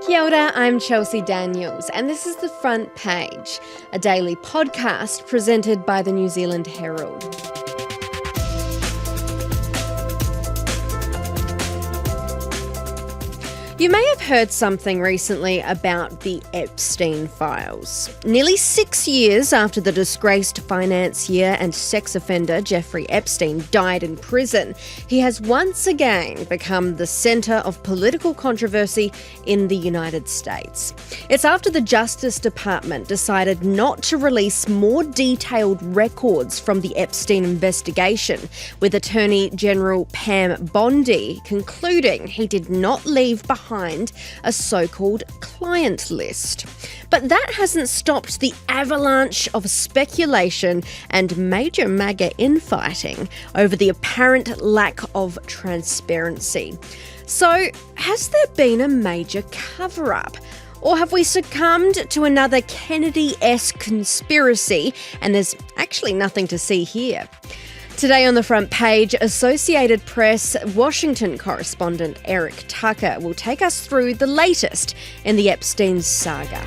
Kia ora, I'm Chelsea Daniels, and this is The Front Page, a daily podcast presented by the New Zealand Herald. You may have heard something recently about the Epstein files. Nearly 6 years after the disgraced financier and sex offender Jeffrey Epstein died in prison, he has once again become the centre of political controversy in the United States. It's after the Justice Department decided not to release more detailed records from the Epstein investigation, with Attorney General Pam Bondi concluding he did not leave behind a so-called client list. But that hasn't stopped the avalanche of speculation and major Maga infighting over the apparent lack of transparency. So, has there been a major cover-up? Or have we succumbed to another Kennedy-esque conspiracy and there's actually nothing to see here? Today on The Front Page, Associated Press Washington correspondent Eric Tucker will take us through the latest in the Epstein saga.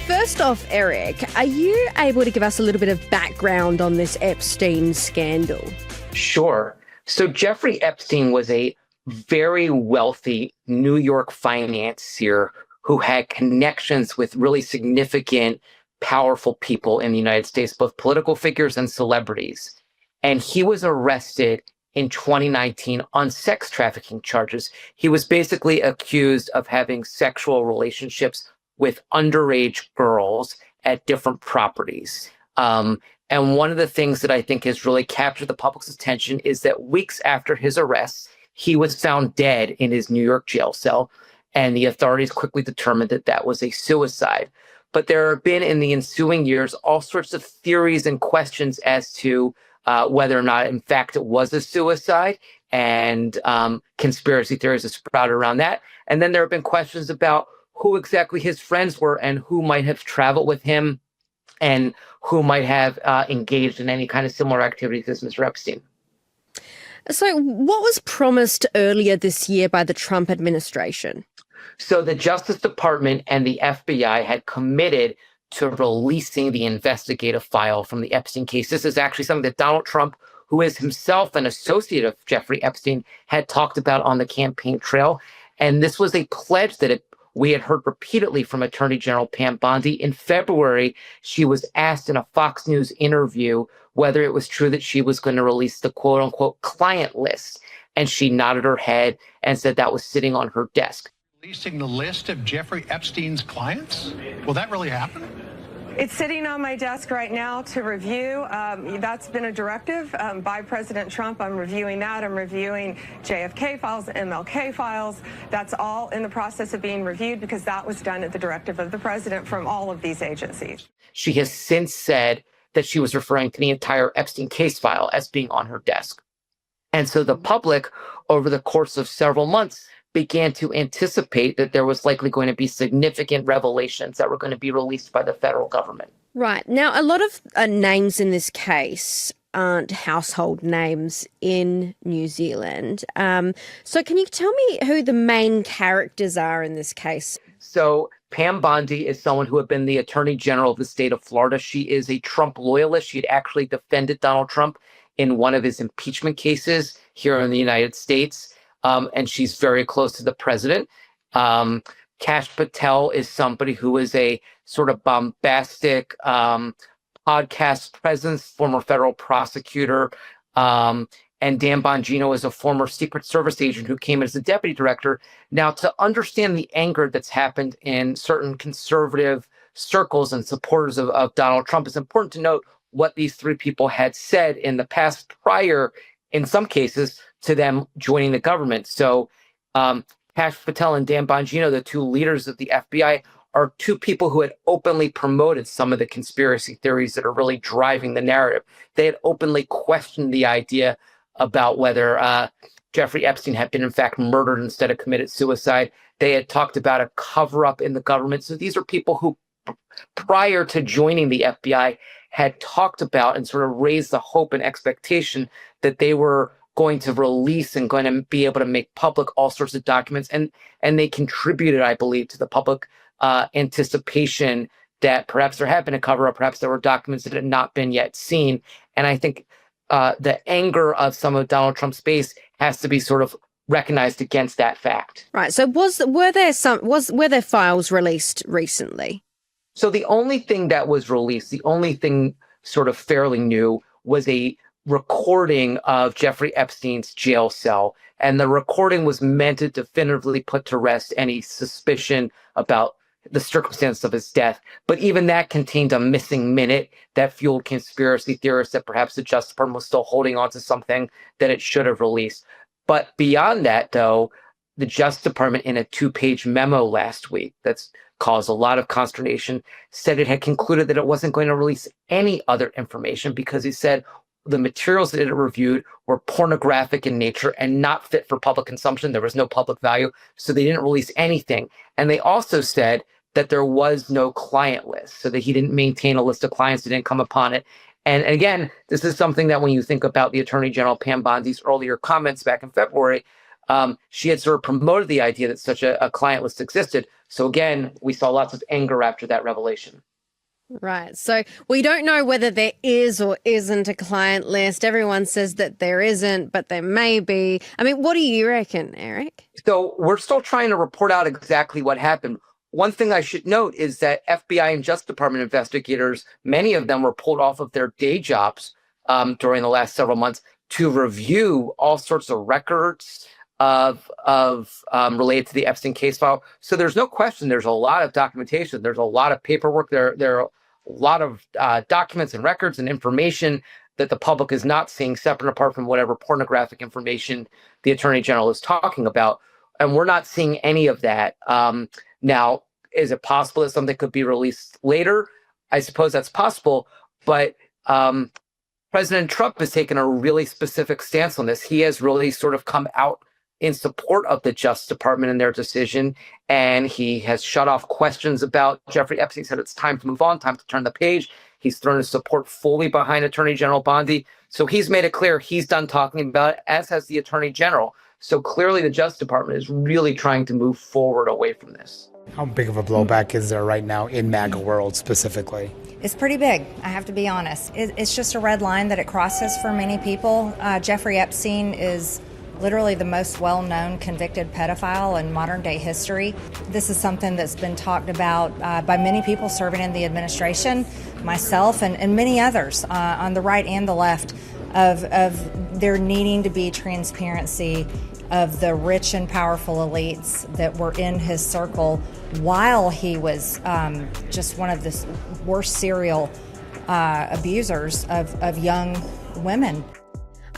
First off, Eric, are you able to give us a little bit of background on this Epstein scandal? Sure. So Jeffrey Epstein was a very wealthy New York financier who had connections with really significant powerful people in the United States, both political figures and celebrities. And he was arrested in 2019 on sex trafficking charges. He was basically accused of having sexual relationships with underage girls at different properties. And one of the things that I think has really captured the public's attention is that weeks after his arrest, he was found dead in his New York jail cell, and the authorities quickly determined that that was a suicide. But there have been, in the ensuing years, all sorts of theories and questions as to whether or not, in fact, it was a suicide, and conspiracy theories have sprouted around that. And then there have been questions about who exactly his friends were and who might have traveled with him and who might have engaged in any kind of similar activities as Mr. Epstein. So what was promised earlier this year by the Trump administration? So the Justice Department and the FBI had committed to releasing the investigative file from the Epstein case. This is actually something that Donald Trump, who is himself an associate of Jeffrey Epstein, had talked about on the campaign trail. And this was a pledge that we had heard repeatedly from Attorney General Pam Bondi. In February, she was asked in a Fox News interview whether it was true that she was going to release the quote-unquote client list. And she nodded her head and said that was sitting on her desk. Releasing the list of Jeffrey Epstein's clients? Will that really happen? It's sitting on my desk right now to review. That's been a directive by President Trump. I'm reviewing that. I'm reviewing JFK files, MLK files. That's all in the process of being reviewed because that was done at the directive of the president from all of these agencies. She has since said that she was referring to the entire Epstein case file as being on her desk. And so the public, over the course of several months, began to anticipate that there was likely going to be significant revelations that were going to be released by the federal government. Right. Now, a lot of names in this case aren't household names in New Zealand. So can you tell me who the main characters are in this case? So Pam Bondi is someone who had been the Attorney General of the state of Florida. She is a Trump loyalist. She had actually defended Donald Trump in one of his impeachment cases here in the United States. And she's very close to the president. Kash Patel is somebody who is a sort of bombastic podcast presence, former federal prosecutor. And Dan Bongino is a former Secret Service agent who came as a deputy director. Now, to understand the anger that's happened in certain conservative circles and supporters of Donald Trump, it's important to note what these three people had said in the past prior, in some cases, to them joining the government. So Kash Patel and Dan Bongino, the two leaders of the FBI, are two people who had openly promoted some of the conspiracy theories that are really driving the narrative. They had openly questioned the idea about whether Jeffrey Epstein had been in fact murdered instead of committed suicide. They had talked about a cover-up in the government. So these are people who, prior to joining the FBI, had talked about and sort of raised the hope and expectation that they were going to release and going to be able to make public all sorts of documents. And they contributed, I believe, to the public anticipation that perhaps there had been a cover-up, perhaps there were documents that had not been yet seen. And I think the anger of some of Donald Trump's base has to be sort of recognized against that fact. Right. So were there files released recently? So the only thing that was released, the only thing sort of fairly new, was a recording of Jeffrey Epstein's jail cell. And the recording was meant to definitively put to rest any suspicion about the circumstance of his death. But even that contained a missing minute that fueled conspiracy theorists that perhaps the Justice Department was still holding on to something that it should have released. But beyond that, though, the Justice Department, in a 2-page memo last week that's caused a lot of consternation, said it had concluded that it wasn't going to release any other information because it said the materials that it reviewed were pornographic in nature and not fit for public consumption. There was no public value, so they didn't release anything. And they also said that there was no client list, so that he didn't maintain a list of clients that didn't come upon it. And again, this is something that when you think about the Attorney General Pam Bondi's earlier comments back in February, she had sort of promoted the idea that such a client list existed. So again, we saw lots of anger after that revelation. Right. So we don't know whether there is or isn't a client list. Everyone says that there isn't, but there may be. I mean, what do you reckon, Eric? So we're still trying to report out exactly what happened. One thing I should note is that FBI and Justice Department investigators, many of them were pulled off of their day jobs during the last several months to review all sorts of records of related to the Epstein case file. So there's no question there's a lot of documentation. There's a lot of paperwork. There are a lot of documents and records and information that the public is not seeing, separate and apart from whatever pornographic information the Attorney General is talking about. And we're not seeing any of that. Now, is it possible that something could be released later? I suppose that's possible. But President Trump has taken a really specific stance on this. He has really sort of come out in support of the Justice Department and their decision. And he has shut off questions about Jeffrey Epstein. He said it's time to move on, time to turn the page. He's thrown his support fully behind Attorney General Bondi. So he's made it clear he's done talking about it, as has the Attorney General. So clearly the Justice Department is really trying to move forward away from this. How big of a blowback is there right now in MAGA world specifically? It's pretty big, I have to be honest. It's just a red line that it crosses for many people. Jeffrey Epstein is literally the most well-known convicted pedophile in modern-day history. This is something that's been talked about by many people serving in the administration, myself, and many others on the right and the left, of there needing to be transparency of the rich and powerful elites that were in his circle while he was just one of the worst serial abusers of young women.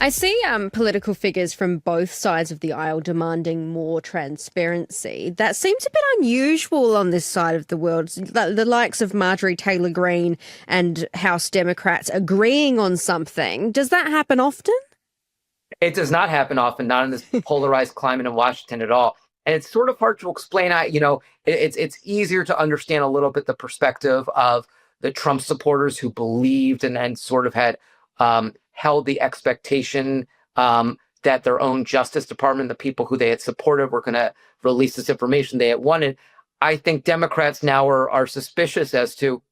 I see political figures from both sides of the aisle demanding more transparency. That seems a bit unusual on this side of the world. The likes of Marjorie Taylor Greene and House Democrats agreeing on something. Does that happen often? It does not happen often, not in this polarized climate in Washington at all. And it's sort of hard to explain. It's easier to understand a little bit the perspective of the Trump supporters who believed and sort of had held the expectation that their own Justice Department, the people who they had supported, were going to release this information they had wanted. I think Democrats now are suspicious as to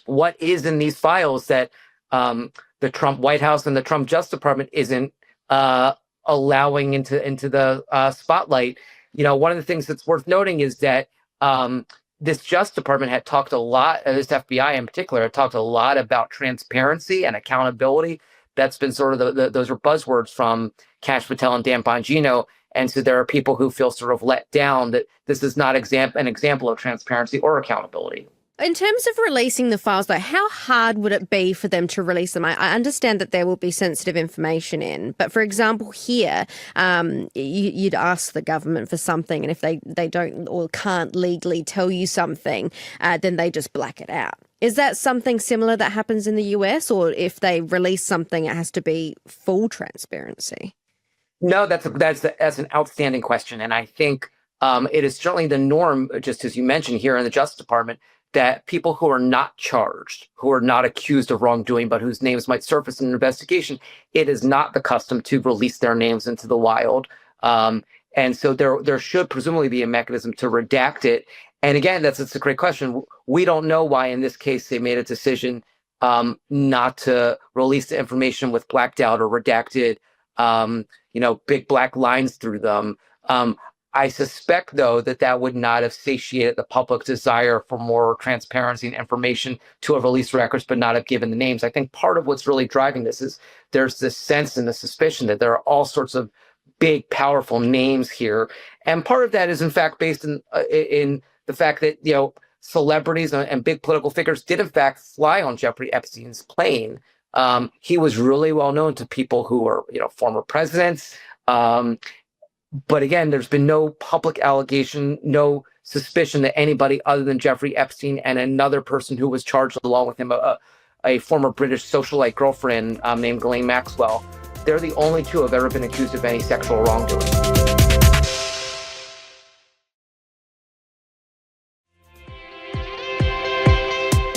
what is in these files that the Trump White House and the Trump Justice Department isn't allowing into the spotlight. One of the things that's worth noting is that this Justice Department had talked a lot, this FBI in particular, had talked a lot about transparency and accountability. That's been sort of those are buzzwords from Kash Patel and Dan Bongino. And so there are people who feel sort of let down that this is not an example of transparency or accountability. In terms of releasing the files, though, how hard would it be for them to release them? I understand that there will be sensitive information in, but for example, here, you'd ask the government for something, and if they don't or can't legally tell you something, then they just black it out. Is that something similar that happens in the US, or if they release something, it has to be full transparency? No, that's an outstanding question, and I think it is certainly the norm, just as you mentioned here in the Justice Department, that people who are not charged, who are not accused of wrongdoing, but whose names might surface in an investigation, it is not the custom to release their names into the wild. And so there should presumably be a mechanism to redact it. And again, that's a great question. We don't know why in this case they made a decision not to release the information with blacked out or redacted, big black lines through them. I suspect, though, that would not have satiated the public's desire for more transparency and information to have released records but not have given the names. I think part of what's really driving this is there's this sense and the suspicion that there are all sorts of big, powerful names here. And part of that is, in fact, based in the fact that, celebrities and big political figures did, in fact, fly on Jeffrey Epstein's plane. He was really well known to people who were, former presidents. But again, there's been no public allegation, no suspicion that anybody other than Jeffrey Epstein and another person who was charged along with him, a former British socialite girlfriend named Ghislaine Maxwell, they're the only two who have ever been accused of any sexual wrongdoing.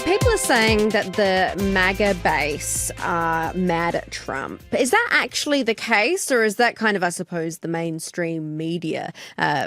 People are saying that the Maga base are mad at Trump. Is that actually the case, or is that kind of, I suppose, the mainstream media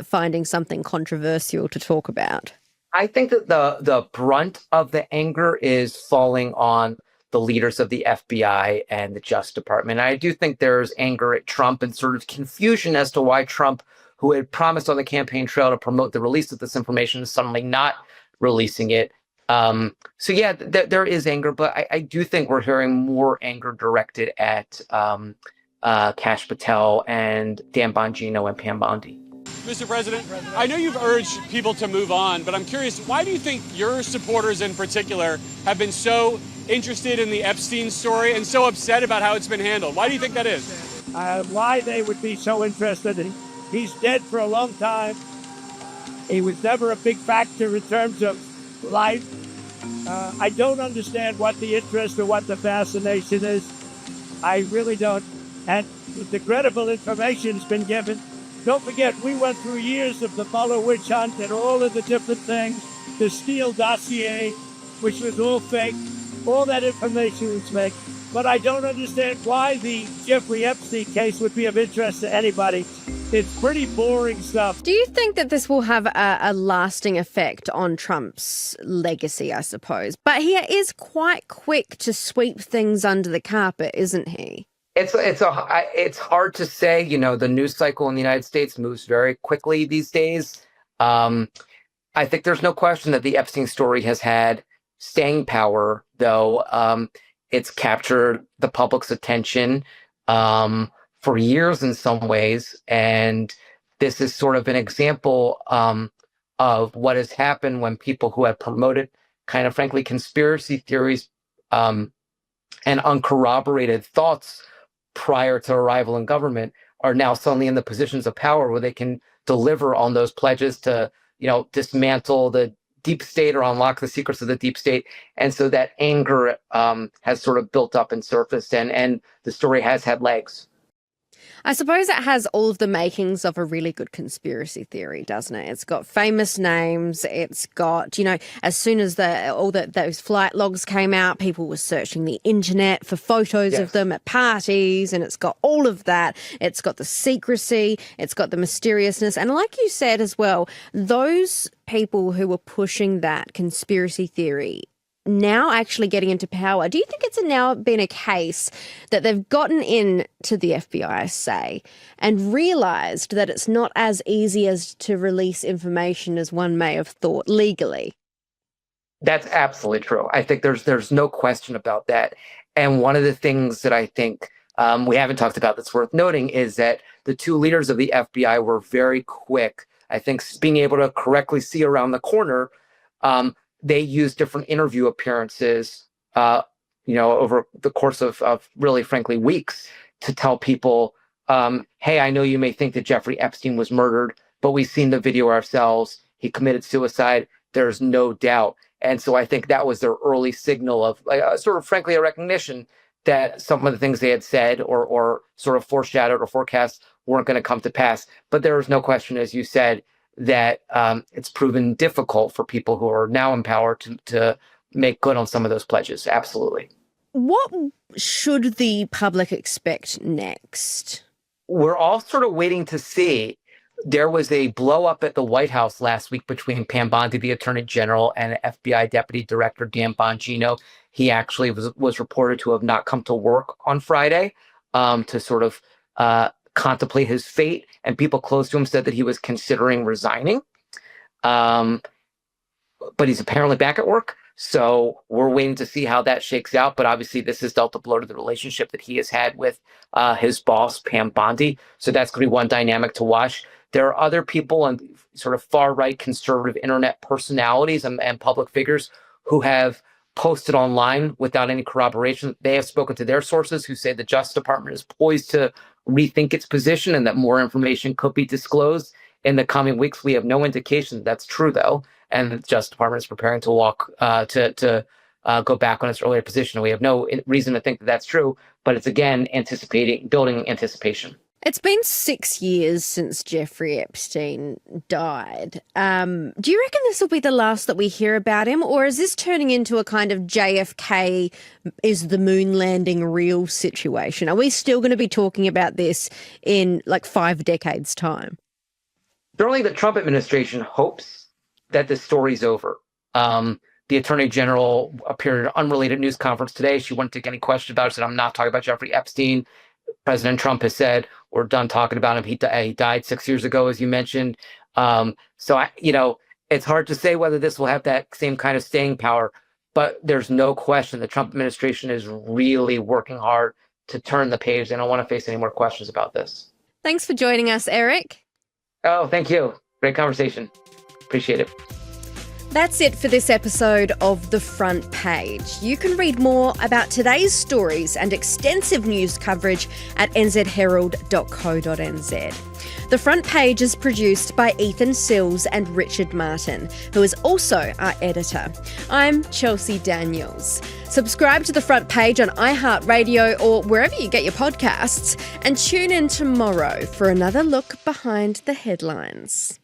finding something controversial to talk about? I think that the brunt of the anger is falling on the leaders of the FBI and the Justice Department. I do think there's anger at Trump and sort of confusion as to why Trump, who had promised on the campaign trail to promote the release of this information, is suddenly not releasing it. There is anger, but I do think we're hearing more anger directed at Kash Patel and Dan Bongino and Pam Bondi. Mr. President, I know you've urged people to move on, but I'm curious, why do you think your supporters in particular have been so interested in the Epstein story and so upset about how it's been handled? Why do you think that is? Why they would be so interested. He's dead for a long time. He was never a big factor in terms of life. I don't understand what the interest or what the fascination is. I really don't. And the credible information's been given. Don't forget, we went through years of the Mueller witch hunt and all of the different things, the Steele dossier, which was all fake. All that information was fake. But I don't understand why the Jeffrey Epstein case would be of interest to anybody. It's pretty boring stuff. Do you think that this will have a lasting effect on Trump's legacy, I suppose? But he is quite quick to sweep things under the carpet, isn't he? It's hard to say. The news cycle in the United States moves very quickly these days. I think there's no question that the Epstein story has had staying power, though. It's captured the public's attention for years in some ways. And this is sort of an example of what has happened when people who have promoted kind of, frankly, conspiracy theories and uncorroborated thoughts prior to arrival in government are now suddenly in the positions of power where they can deliver on those pledges to, dismantle the deep state or unlock the secrets of the deep state. And so that anger has sort of built up and surfaced, and the story has had legs. I suppose it has all of the makings of a really good conspiracy theory, doesn't it? It's got famous names. It's got, as soon as those flight logs came out, people were searching the internet for photos of them at parties, and it's got all of that. It's got the secrecy. It's got the mysteriousness. And like you said as well, those people who were pushing that conspiracy theory now actually getting into power. Do you think it's now been a case that they've gotten in to the FBI, say, and realised that it's not as easy as to release information as one may have thought legally? That's absolutely true. I think there's no question about that. And one of the things that I think we haven't talked about that's worth noting is that the two leaders of the FBI were very quick, I think, being able to correctly see around the corner. They used different interview appearances, over the course of really, frankly, weeks to tell people, hey, I know you may think that Jeffrey Epstein was murdered, but we've seen the video ourselves. He committed suicide. There's no doubt. And so I think that was their early signal of sort of, frankly, a recognition that some of the things they had said or sort of foreshadowed or forecast weren't going to come to pass. But there was no question, as you said, that it's proven difficult for people who are now in power to make good on some of those pledges. Absolutely. What should the public expect next? We're all sort of waiting to see. There was a blow up at the White House last week between Pam Bondi, the Attorney General, and FBI Deputy Director Dan Bongino. He actually was reported to have not come to work on Friday to sort of contemplate his fate. And people close to him said that he was considering resigning. But he's apparently back at work. So we're waiting to see how that shakes out. But obviously, this has dealt a blow to the relationship that he has had with his boss, Pam Bondi. So that's going to be one dynamic to watch. There are other people and sort of far-right conservative internet personalities and public figures who have posted online without any corroboration. They have spoken to their sources who say the Justice Department is poised to rethink its position and that more information could be disclosed in the coming weeks. We have no indication that's true, though, and the Justice Department is preparing to go back on its earlier position. We have no reason to think that that's true, but it's, again, building anticipation. It's been 6 years since Jeffrey Epstein died. Do you reckon this will be the last that we hear about him, or is this turning into a kind of JFK is the moon landing real situation? Are we still going to be talking about this in like 5 decades' time? Certainly the Trump administration hopes that this story's over. The Attorney General appeared at an unrelated news conference today. She wouldn't take any question about it, said, I'm not talking about Jeffrey Epstein. President Trump has said, we're done talking about him. He died 6 years ago, as you mentioned. It's hard to say whether this will have that same kind of staying power, but there's no question the Trump administration is really working hard to turn the page. They don't want to face any more questions about this. Thanks for joining us, Eric. Oh, thank you. Great conversation. Appreciate it. That's it for this episode of The Front Page. You can read more about today's stories and extensive news coverage at nzherald.co.nz. The Front Page is produced by Ethan Sills and Richard Martin, who is also our editor. I'm Chelsea Daniels. Subscribe to The Front Page on iHeartRadio or wherever you get your podcasts, and tune in tomorrow for another look behind the headlines.